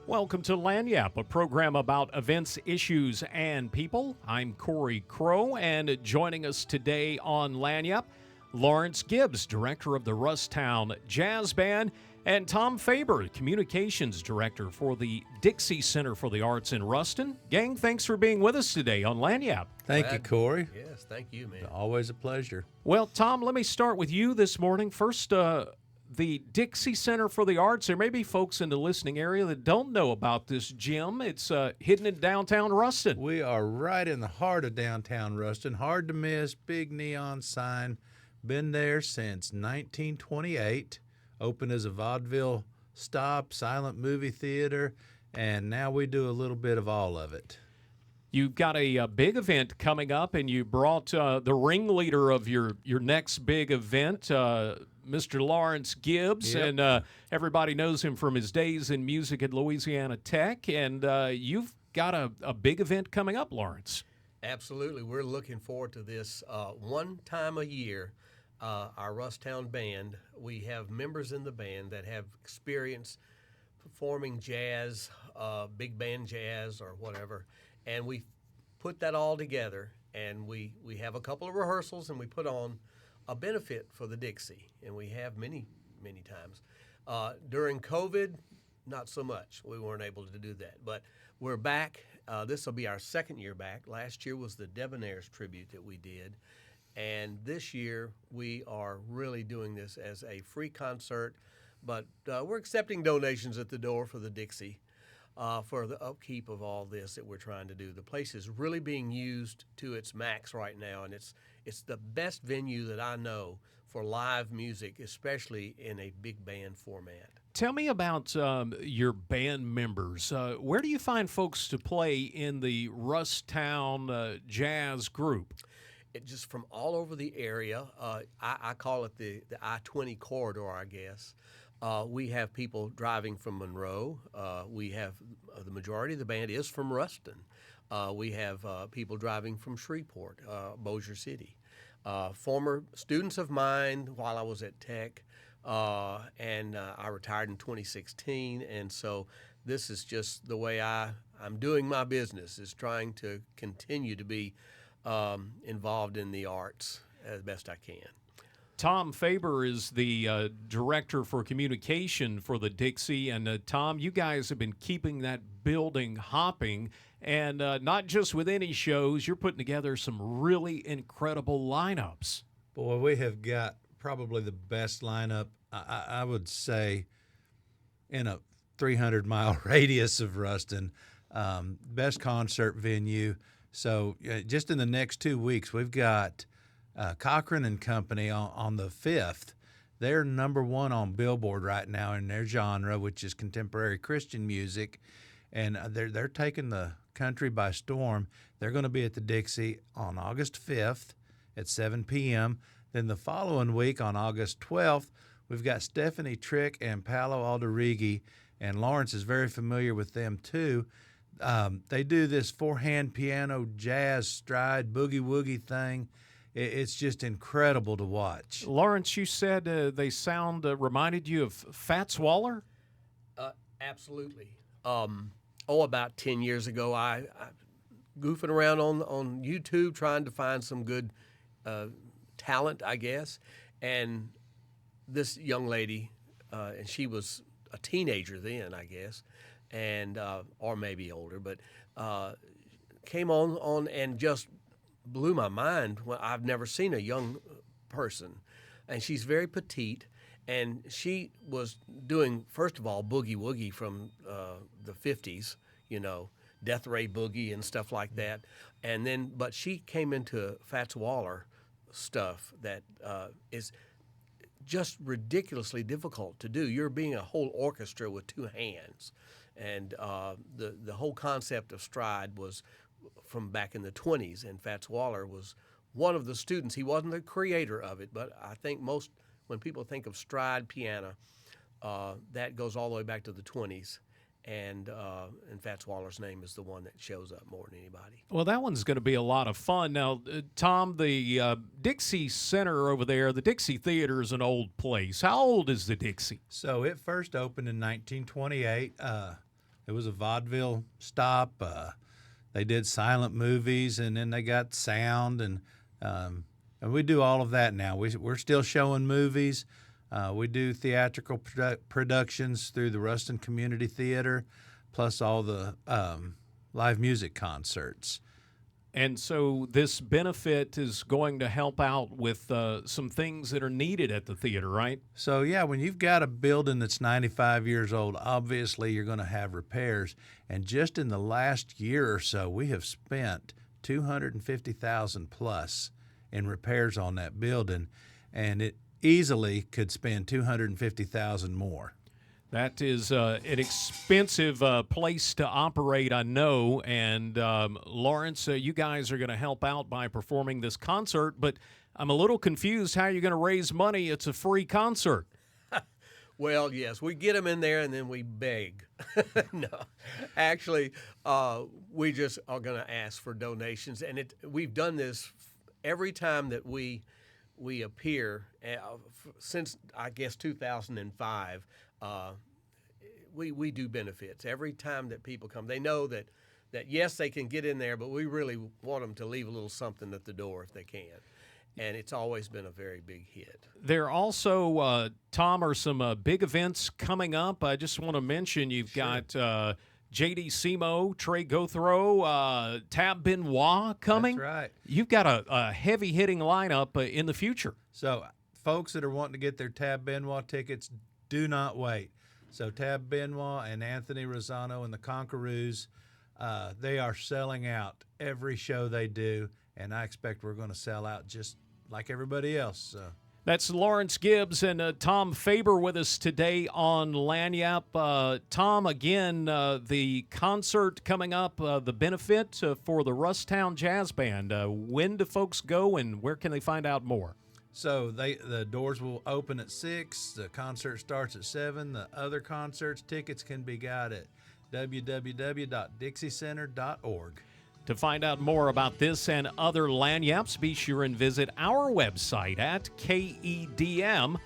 Welcome to Lagniappe, a program about events, issues, and people. I'm Cory, Crowe, and joining us today on Lagniappe, Lawrence Gibbs, director of the Russ-Town Jazz Band, and Tom Faber, communications director for the Dixie Center for the Arts in Ruston. Gang, thanks for being with us today on Lagniappe. Thank you, Cory. Yes, thank you, man. It's always a pleasure. Well, Tom, let me start with you this morning. First, the Dixie Center for the Arts. There may be folks in the listening area that don't know about this gym. It's hidden in downtown Ruston. We are right in the heart of downtown Ruston. Hard to miss, big neon sign. Been there since 1928. Opened as a vaudeville stop, silent movie theater, and now we do a little bit of all of it. You've got a big event coming up, and you brought the ringleader of your next big event, Mr. Lawrence Gibbs, Yep. and everybody knows him from his days in music at Louisiana Tech, and you've got a big event coming up, Lawrence. Absolutely. We're looking forward to this. One time a year, our Russ-Town Band, we have members in the band that have experience performing jazz, big band jazz or whatever, and we put that all together, and we have a couple of rehearsals, and we put on a benefit for the Dixie, and we have many times. During COVID, not so much. We weren't able to do that, but we're back. This will be our second year back. Last year was the Debonaires tribute that we did, and this year we are really doing this as a free concert, but we're accepting donations at the door for the Dixie. For the upkeep of all this that we're trying to do. The place is really being used to its max right now, and it's the best venue that I know for live music, especially in a big band format. Tell me about your band members. Where do you find folks to play in the Russ-Town Jazz group? It just from all over the area. I call it the I-20 corridor, I guess. We have people driving from Monroe. We have the majority of the band is from Ruston. We have people driving from Shreveport, Bossier City. Former students of mine while I was at Tech, and I retired in 2016. And so this is just the way I'm doing my business, is trying to continue to be involved in the arts as best I can. Tom Faber is the director for communication for the Dixie. And Tom, you guys have been keeping that building hopping. And not just with any shows, you're putting together some really incredible lineups. Boy, we have got probably the best lineup, I would say, in a 300-mile radius of Ruston. Best concert venue. So just in the next 2 weeks, we've got Cochran and Company on the 5th. They're number one on Billboard right now in their genre, which is contemporary Christian music, and they're taking the country by storm. They're going to be at the Dixie on August 5th at 7 p.m. Then the following week on August 12th, we've got Stephanie Trick and Paolo Alderighi, and Lawrence is very familiar with them too. They do this four-hand piano jazz stride boogie-woogie thing. It's just incredible to watch. Lawrence, you said they sound reminded you of Fats Waller? Absolutely. About 10 years ago, I goofing around on YouTube trying to find some good talent, I guess. And this young lady, and she was a teenager then, I guess, and or maybe older, but came on and just blew my mind. I've never seen a young person, and she's very petite, and she was doing, first of all, boogie woogie from the 50s, Death Ray Boogie and stuff like that, and then but she came into Fats Waller stuff that is just ridiculously difficult to do. You're being a whole orchestra with two hands, and the whole concept of stride was from back in the 20s, and Fats Waller was one of the students. He wasn't the creator of it, but I think when people think of stride piano, that goes all the way back to the 20s, and Fats Waller's name is the one that shows up more than anybody. Well, that one's going to be a lot of fun. Now, Tom, the Dixie Center over there, the Dixie Theater is an old place. How old is the Dixie? So it first opened in 1928. It was a vaudeville stop. They did silent movies, and then they got sound, and we do all of that now. We're still showing movies. We do theatrical productions through the Ruston Community Theater, plus all the live music concerts. And so this benefit is going to help out with some things that are needed at the theater, right? So, yeah, when you've got a building that's 95 years old, obviously you're going to have repairs. And just in the last year or so, we have spent $250,000 plus in repairs on that building, and it easily could spend $250,000 more. That is an expensive place to operate, I know. And Lawrence, you guys are going to help out by performing this concert, but I'm a little confused how you're going to raise money. It's a free concert. Well, yes, we get them in there and then we beg. No, actually, we just are going to ask for donations, and we've done this every time that we appear since, I guess, 2005. We do benefits every time that people come. They know that yes, they can get in there, but we really want them to leave a little something at the door if they can. And it's always been a very big hit. There also, Tom, are some big events coming up. I just want to mention you've got J.D. Simo, Trey Gothrow, Tab Benoit coming. That's right. You've got a heavy-hitting lineup in the future. So folks that are wanting to get their Tab Benoit tickets, do not wait. So Tab Benoit and Anthony Rosano and the Conquerors, they are selling out every show they do, and I expect we're going to sell out just like everybody else. So. That's Lawrence Gibbs and Tom Faber with us today on Lagniappe. Tom, again, the concert coming up, the benefit for the Russ-Town Jazz Band. When do folks go, and where can they find out more? So the doors will open at 6. The concert starts at 7. The other concerts, tickets can be got at www.dixiecenter.org. To find out more about this and other Lagniappes, be sure and visit our website at KEDM.org.